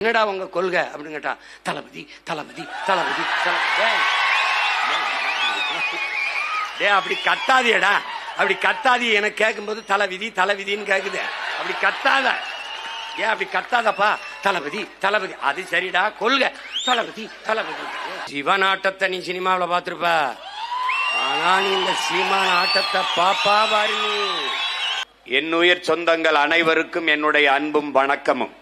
என்னடா உங்க கொள்கை அப்படின்னு கேட்டா, தளபதி தளபதி தளபதி டே அப்படி கத்தாதியடா, அப்படி கத்தாதி எனக்கு கேட்கும்போது தலைவிதி தலைவிதின்னு கேக்குது. அப்படி கத்தாத, ஏன் அப்படி கத்தாதப்பா, தளபதி தளபதி. அது சரிடா, கொள்கை தளபதி தளபதி. சிவன் ஆட்டத்தை நீ சினிமாவில் பார்த்திருப்ப, ஆனா நீ இந்த சீமான் ஆட்டத்தை பாப்பா பாரு நீ. என்னுயிர் சொந்தங்கள் அனைவருக்கும் என்னுடைய அன்பும் வணக்கமும்.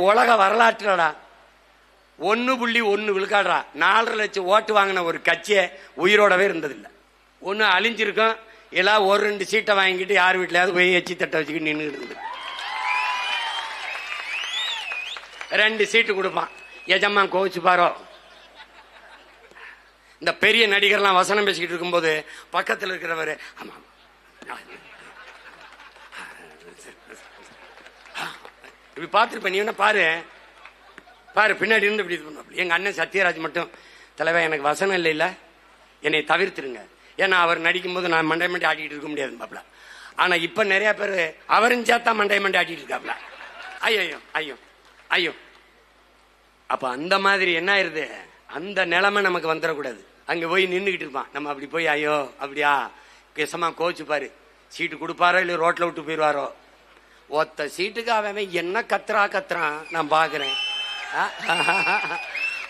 உலக வரலாற்றுலடா 1.1 விழுக்காடுறா 4.5 லட்சம் ஓட்டு வாங்கின ஒரு கட்சியை உயிரோடவே இருந்ததில்லை. ஒன்னு அழிஞ்சிருக்கும், எல்லாம் 1-2 சீட்டை வாங்கிட்டு யார் வீட்டிலாவது போய் எச்சி தட்டை வச்சுக்கிட்டு நின்று இருந்தது. 2 சீட்டு கொடுப்பான், எஜமா கோவிச்சு பாரோ. இந்த பெரிய நடிகர்லாம் வசனம் பேசிக்கிட்டு இருக்கும்போது பக்கத்தில் இருக்கிறவர், ஆமா இப்படி பார்த்துருப்ப, நீ என்ன பாரு பாரு பின்னாடி இருந்து இப்படி இது பண்ண. எங்க அண்ணன் சத்யராஜ் மட்டும், தலைவர் எனக்கு வசனம் இல்லை, இல்ல என்னை தவிர்த்துருங்க, ஏன்னா அவர் நடிக்கும் போது நான் மண்டை மண்டி ஆட்டிட்டு இருக்க முடியாது பாப்ல. ஆனா இப்ப நிறைய பேர் அவரும் சேர்த்தா மண்டை மண்டி ஆட்டிட்டு இருக்காப்ல. ஐயோ ஐயோ ஐயோ. அப்ப அந்த மாதிரி என்ன ஆயிருது, அந்த நிலைமை நமக்கு வந்துடக்கூடாது. அங்க போய் நின்றுகிட்டு இருப்பான், நம்ம அப்படி போய் ஐயோ அப்படியா பேசமா கோச்சு பாரு, சீட்டு கொடுப்பாரோ இல்லை ரோட்ல விட்டு போயிடுவாரோ. ஒத்த சீட்டுக்கு அவன் என்ன கத்துறான் நான் பாக்குறேன்.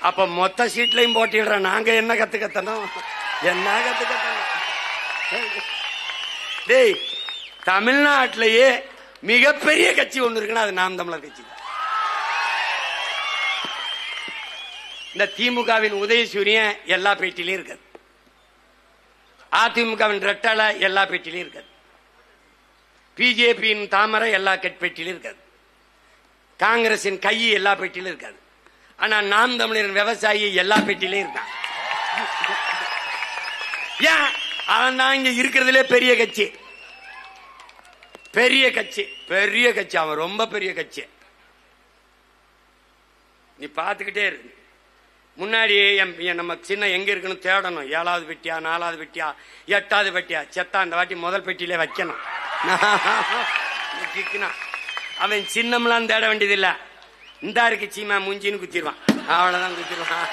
அப்ப மொத்த சீட்லயும் போட்டிடுறேன், நாங்க என்ன கத்துக்கத்தனும், என்ன கத்துக்கத்தனும். டேய், தமிழ்நாட்டிலேயே மிகப்பெரிய கட்சி ஒண்ணு இருக்குன்னா அது நாம் தமிழர் கட்சி. இந்த திமுகவின் உதயசூரியன் எல்லா பேட்டிலையும் இருக்காது, அதிமுகவின் ரெட்டலை எல்லா பேட்டிலையும் இருக்காது, பிஜேபியின் தாமரை எல்லா பெட்டியிலும் இருக்காது, காங்கிரசின் கை எல்லா பெட்டியிலும் இருக்காது. ஆனா நாம் தமிழரின் விவசாயி எல்லா பெட்டியிலும் இருக்கான். ஏன்? அவன் தான் இங்க இருக்கிறதுலே பெரிய கட்சி, பெரிய கட்சி, பெரிய கட்சி. அவன் ரொம்ப பெரிய கட்சி. நீ பார்த்துக்கிட்டே இருக்கு. முன்னாடி நம்ம சின்ன எங்க இருக்குன்னு தேடணும். 7வது பெட்டியா, 4வது பெட்டியா, 8வது பெட்டியா, செத்தா அந்த வாட்டி முதல் பெட்டியிலே வைக்கணும். அவன் சின்னம்லாம் தேட வேண்டியதில்லை, இந்த இருக்கு சீமா முஞ்சின்னு குத்திடுவான், அவ்வளவுதான் குத்திடுவான்.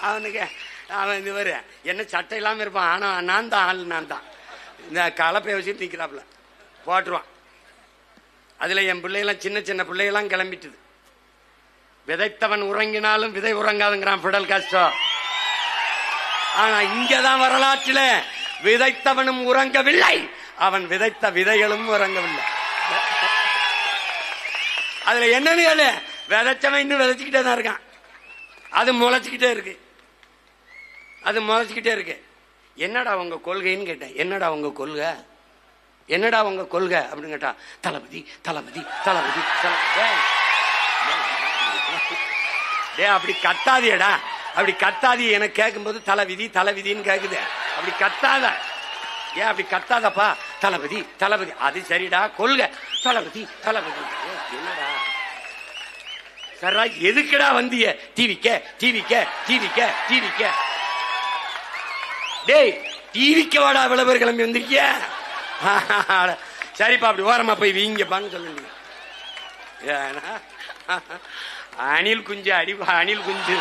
அவனுக்கு அவன் இது வரு என்ன சட்டை இல்லாம இருப்பான், ஆனா நான் தான் ஆள், நான் தான் இந்த கலப்பைய வச்சு நிக்கிறாப்புல போட்டுருவான். அதுல என் பிள்ளைகளாம் சின்ன சின்ன பிள்ளைகளாம் கிளம்பிட்டுது. விதைத்தவன் உறங்கினாலும் விதை உறங்காதுங்கிறான் பிடல் காஸ்ட்ரோ. ஆனா இங்கதான் வரலாற்றில விதைத்தவனும் உறங்கவில்லை, அவன் விதைத்த விதைகளும் உறங்கவில்லை. அதுல என்னன்னு விதைச்சவன் இன்னும் விதைச்சுக்கிட்டே தான் இருக்கான், அது முளைச்சுக்கிட்டே இருக்கு, அது முளைச்சுக்கிட்டே இருக்கு. என்னடா உங்க கொள்கைன்னு கேட்டேன். என்னடா உங்க கொள்கை, என்னடா உங்க கொள்கை அப்படின்னு கேட்டா, தளபதி தளபதி தளபதி தளபதி. டே அப்படி கத்தாதியடா, அப்படி கத்தாதி எனக்கு கேட்கும்போது தலைவிதி தலைவிதின்னு கேக்குது. அப்படி கத்தாத, ஏன் அப்படி கத்தாதப்பா, தளபதி தளபதி. அது சரிடா, கொள்கை தளபதி தளபதி. என்னடா சரா, எதுக்குடா வந்திய டிவிக்க டிவிக்க டிவிக்க டிவிக்க? டேய் டிவிக்க வாடா, விளம்பர கிளம்பி வந்திருக்கிய. சரிப்பா, அப்படி ஓரமா போய் வீங்கப்பான்னு சொல்லுங்க. அணில் குஞ்சு அடிப்பா, அணில் குஞ்சு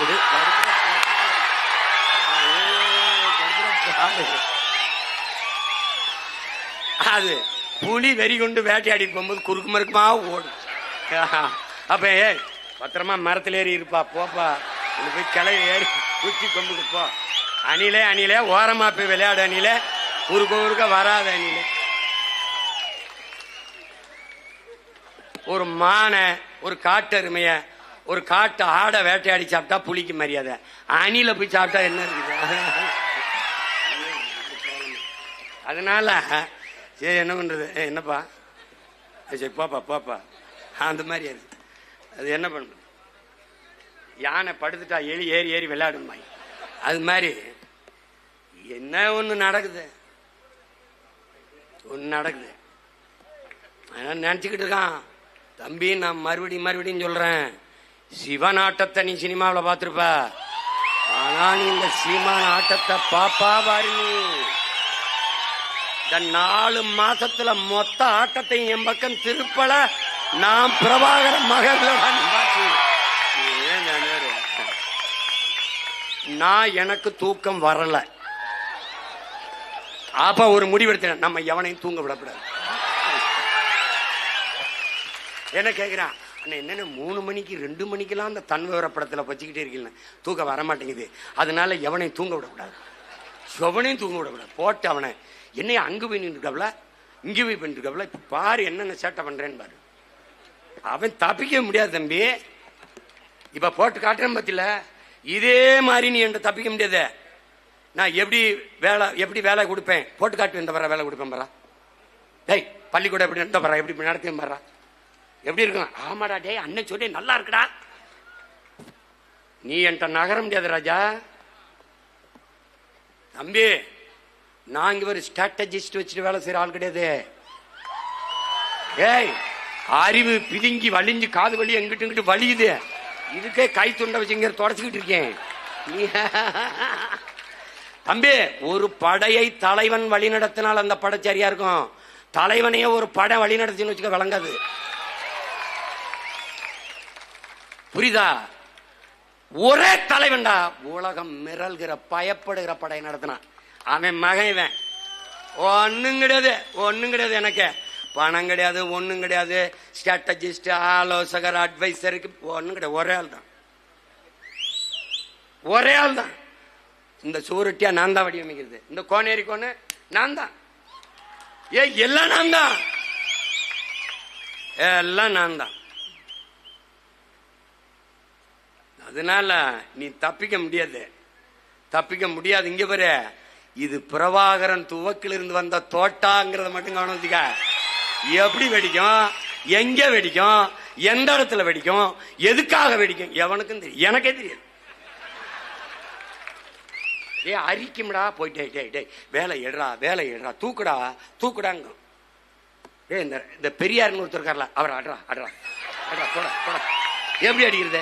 அது புலி வெறி கொண்டு வேட்டையாடிட்டு போகும்போது குறுக்கு மறுக்குமா ஓடும். அப்ப பத்திரமா மரத்துல ஏறி இருப்பா, போப்பா போய் கிளை ஏறி குச்சி கொம்புக்கு போ. அணிலே ஓரமா போய் விளையாடு, அணிலே குறுக்க வராத அணிலே. ஒரு மானை, ஒரு காட்டு அருமைய, ஒரு காட்டு ஆடை வேட்டையாடி சாப்பிட்டா புலிக்கு மரியாதை. அணில போய் சாப்பிட்டா என்ன இருக்குது? அதனால சரி என்ன பண்றது, என்னப்பா சரி போப்பா அந்த மாதிரி அது என்ன பண்றது. யானை படுத்துட்டா எலி ஏறி விளையாடுமா, அது மாதிரி என்ன ஒண்ணு நடக்குது. நினைச்சுக்கிட்டு இருக்கான் தம்பி. நான் மறுபடியும் சொல்றேன், சிவனாட்டத்தை நீ சினிமாவில் பார்த்திருப்ப, ஆனா நீ இந்த சீமான ஆட்டத்தை பாப்பா பாரு. நீ இந்த 4 மாசத்துல மொத்த ஆட்டத்தையும் என் பக்கம் திருப்பல. நான் பிரபாகர மகன். நான் எனக்கு தூக்கம் வரல. அப்ப ஒரு முடிவெடுத்தேன், நம்ம எவனையும் தூங்க விடக்கூடாது. என்ன கேட்கிறான், என்னென்ன 3 மணிக்கு 2 மணிக்கெல்லாம் அந்த தன் விவர படத்துல வச்சுக்கிட்டே இருக்கீங்க, தூக்கம் வரமாட்டேங்குது. அதனால எவனையும் தூங்க விடக்கூடாது, போட்டு அவனை என்னைய அங்கு போய் நின்றுக்கவல, இங்கே போய் பண்ணிருக்கவல. இப்ப பாரு என்னென்ன சேட்டை பண்றேன்னு பாரு. அவன் தப்பிக்க முடியாது தம்பி. இப்ப போட்டு காட்டுறேன் பத்தில, இதே மாதிரி நீ என்கிட்ட தப்பிக்க முடியாது. நான் எப்படி வேலை கொடுப்பேன் போட்டு காட்டு. இந்த வேலை கொடுப்பேன் பாரா. டேய் பள்ளிக்கூடம் எப்படி நடத்த பாரா, எப்படி நடத்தேன் பாரா, எப்படி இருக்கும். ஆமாடா டே அண்ணன் சொல்லி நல்லா இருக்குடா. நீ என்கிட்ட நகர முடியாது ராஜா. தம்பி நான் இங்க ஒரு ஸ்ட்ராட்டஜிஸ்ட் வச்சுட்டு வேலை செய்யற ஆள் கிடையாது. ஏய் அறிவு பிதுங்கி வலிஞ்சு காது வலி எங்கிட்டு வலியுது. இதுக்கே கை துண்டை வச்சு இங்க தொடச்சுக்கிட்டு இருக்கேன். தம்பி ஒரு படையை தலைவன் வழி நடத்தினால் அந்த படை சரியா இருக்கும். தலைவனையே ஒரு படை வழி நடத்தின்னு வச்சுக்க விளங்காது. புரியுதா? ஒரே தலைவன்டா உலகம் மிரல்கிற பயப்படுகிற படை நடத்தினான். அவன் மகன் ஒன்னும் கிடையாது. எனக்கு பணம் கிடையாது, ஒன்னும் கிடையாது. ஸ்ட்ராட்டஜிஸ்ட், ஆலோசகர், அட்வைசருக்கு ஒன்னும் கிடையாது. ஒரே ஆள் தான். இந்த சூரட்டியா நான் தான் வடிவமைக்கிறது, இந்த கோனேரி கோனு நான் தான். எல்லாம் நான் தான். அதனால நீ தப்பிக்க முடியாது. இங்க பாரு, இது பிரபாகரன் துவக்கிலிருந்து வந்த தோட்டாங்கிறத மட்டும் கவனிச்சுக்க. எப்படி வெடிக்கும், எங்க வெடிக்கும், எந்த இடத்துல வெடிக்கும், எதுக்காக வெடிக்கும் எவனுக்கும் தெரியும், எனக்கே தெரியாது. அரிக்கும்டா போயிட்டே வேலை எடுறா தூக்குடாங்க. இந்த பெரியார்னு ஒருத்தர் இருக்கார்ல, அவர் அட்ரா போட எப்படி அடிக்கிறது.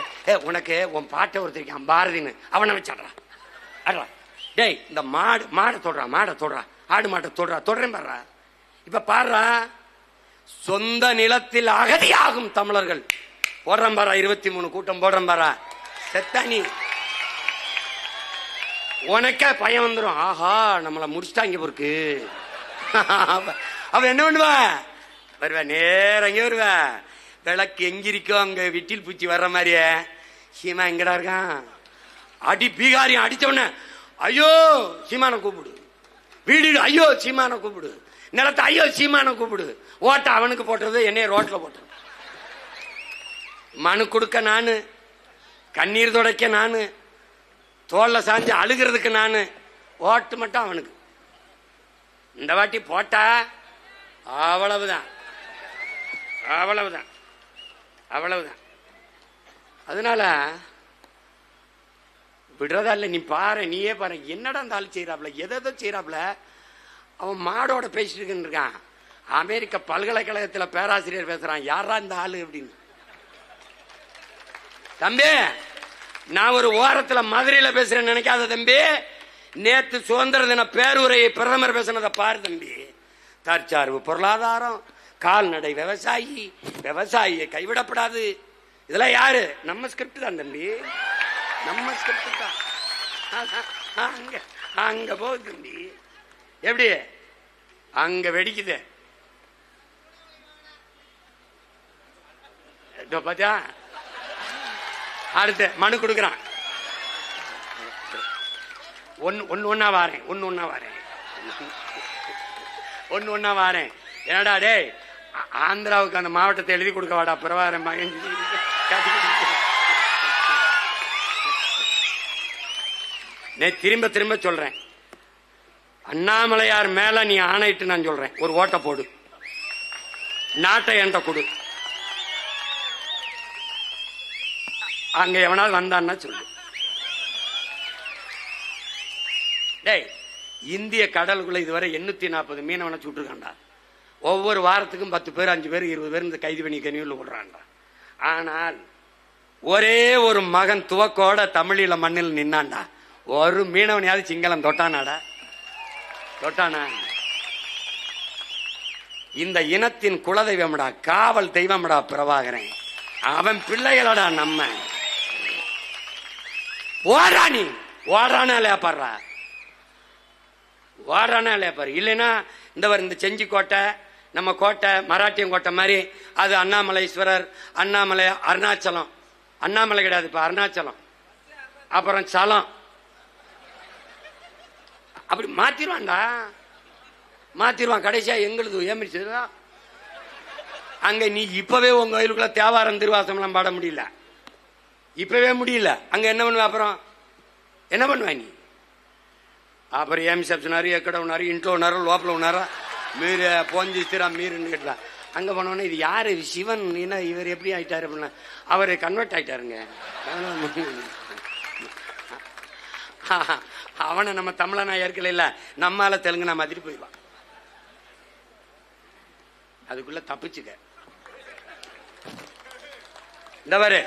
உனக்கு உன் பாட்டை ஒருத்தருக்கு பாரதின்னு அவனை வச்சு அட்ரா. டேய் இந்த மாடை தொடுறா, ஆடு மாட்டை தொடுறேன் பாடுறா. இப்ப பாடுறா, சொந்த நிலத்தில் அகதியாகும் தமிழர்கள் போடுறேன் பாரா. 23 கூட்டம் போடுறேன் பாரா. செத்தானி உனக்கே பயம் வந்துடும். ஆஹா நம்மள முடிச்சுட்டாங்க பொறுக்கு. அவ என்ன பண்ணுவா, வருவா நேரம் எங்க வருவா, விளக்கு எங்கிருக்கோ அங்க விட்டில் பூச்சி வர்ற மாதிரியே. சீமா எங்கடா இருக்கான், அடி பீகாரியம் அடிச்சவன, ஐயோ சீமான கூப்பிடு. வீடு ஐயோ சீமான கூப்பிடு. நிலத்தை ஐயோ சீமான கூப்பிடு. ஓட்ட அவனுக்கு போட்டுறது, என்னைய ரோட்ல போட்டுறது. மனு கொடுக்க நானு, கண்ணீர் துடைக்க நானு, தோல்ல சாஞ்சு அழுகிறதுக்கு நானு, ஓட்டு மட்டும் அவனுக்கு. இந்த வாட்டி போட்டா அவ்வளவுதான். அதனால விடுறதா இல்ல. நீ பாரு, நீயே பாரு, என்னடா அந்த ஆள் செய்யறாப்ல, எதோ செய்யறாப்ல. அவன் மாடோட பேசிட்டு இருக்கான். அமெரிக்க பல்கலைக்கழகத்துல பேராசிரியர் பேசுறான், யாரா இந்த ஆளு அப்படின்னு. தம்பி நான் ஒரு ஓரத்துல மதுரையில பேசுறேன்னு நினைக்காத தம்பி. நேத்து சுதந்திர தின பேருரையை பிரதமர் பேசினதை பாரு தம்பி. தற்சார்பு பொருளாதாரம், கால்நடை விவசாயியை கைவிடப்படாது. இதெல்லாம் யாரு? நம்ம ஸ்கிரிப்ட் தான் தம்பி, நம்ம ஸ்கிரிப்ட் தான். அங்க போகுது தம்பி. எப்படி அங்க வெடிக்குது. பாத்தியா, அடுத்து மனு கொடுக்குறான். ஒன்னா வாரேன். என்னடா டே, ஆந்திராவுக்கு அந்த மாவட்டத்தை எழுதி கொடுக்க வாடா பிரபாகரன் மகன். திரும்ப திரும்ப சொல்றேன், அண்ணாமலையார் மேல நீ ஆணையிட்டு நான் சொல்றேன், ஒரு ஓட்ட போடு, நாட்டை என்கிட்ட கொடு. அங்க எவனால் வந்தான்னா சொல்லு. டேய், இந்திய கடலுக்குள்ள இதுவரை 840 மீனவனை சுட்டுருக்காண்டா. ஒவ்வொரு வாரத்துக்கும் 10 பேர் 5 பேர் 20 பேர் இந்த கைது பண்ணி கனியூர்ல விடுறான்டா. ஆனால் ஒரே ஒரு மகன் துவக்கோட தமிழீழ மண்ணில் நின்னான்டா. ஒரு மீனவனையாவது சிங்களம் தொட்டானாடா? தொட்டானா? இந்த இனத்தின் குலதெய்வம்டா, காவல் தெய்வம்டா பிரபாகரன். அவன் பிள்ளைகளடா நம்ம. ஓடுறா, நீ ஓடுறானா இல்லையா பாடுறா, ஓடுறானா இல்லையா பாரு. இல்லைன்னா இந்த செஞ்சி கோட்டை, நம்ம கோட்டை மராட்டியம் கோட்டை மாதிரி, அது அண்ணாமலைஸ்வரர், அண்ணாமலை அருணாச்சலம், அண்ணாமலை கிடையாது இப்ப அருணாச்சலம், அப்புறம் சலம், அப்படி மாத்திருவான்டா, மாத்திருவான். கடைசியா எங்களுக்கு ஏமிச்சா அங்க நீ இப்பவே உங்க கோயிலுக்குள்ள தேவாரம் திருவாசம் எல்லாம் பாட முடியல, இப்பவே முடியல. அங்க என்ன பண்ணுவ, அப்புறம் என்ன பண்ணுவ நீ? அப்புறம் ఏమి చెప్తున్నారు, ఎక్కడ ఉన్నారు, ఇంట్లో ఉన్నారో లోపల ఉన్నారా, మీరు ఫోన్ చేస్తారా మీరుன்னு கேட்டா. அங்க போனோன்னா இது யாரு சிவன், இவர் எப்படி ஆயிட்டாரு அப்படின்னா, அவர் கன்வெர்ட் ஆயிட்டாருங்க. அவனை நம்ம தமிழனா ஏற்கல, இல்ல நம்மால தெலுங்குனா மாதிரி போயிடுவான். அதுக்குள்ள தப்பிச்சுக்க. இந்த பாரு,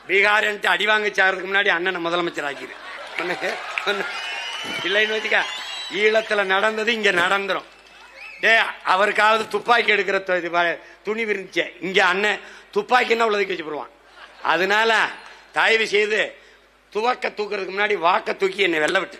பீகார் அடி வாங்க சாகிறதுக்கு முன்னாடி அண்ணனை முதலமைச்சர் ஆக்கிரு இல்லைன்னு வச்சுக்க. ஈழத்துல நடந்தது இங்க நடந்துரும். டே, அவருக்காவது துப்பாக்கி எடுக்கிற துணி விரிஞ்ச, இங்க அண்ணன் துப்பாக்கின்னா உள்ளதுக்கு வச்சு போடுவான். அதனால தயவு செய்து துவக்க தூக்குறதுக்கு முன்னாடி வாக்க தூக்கி என்னை வெள்ள விட்டு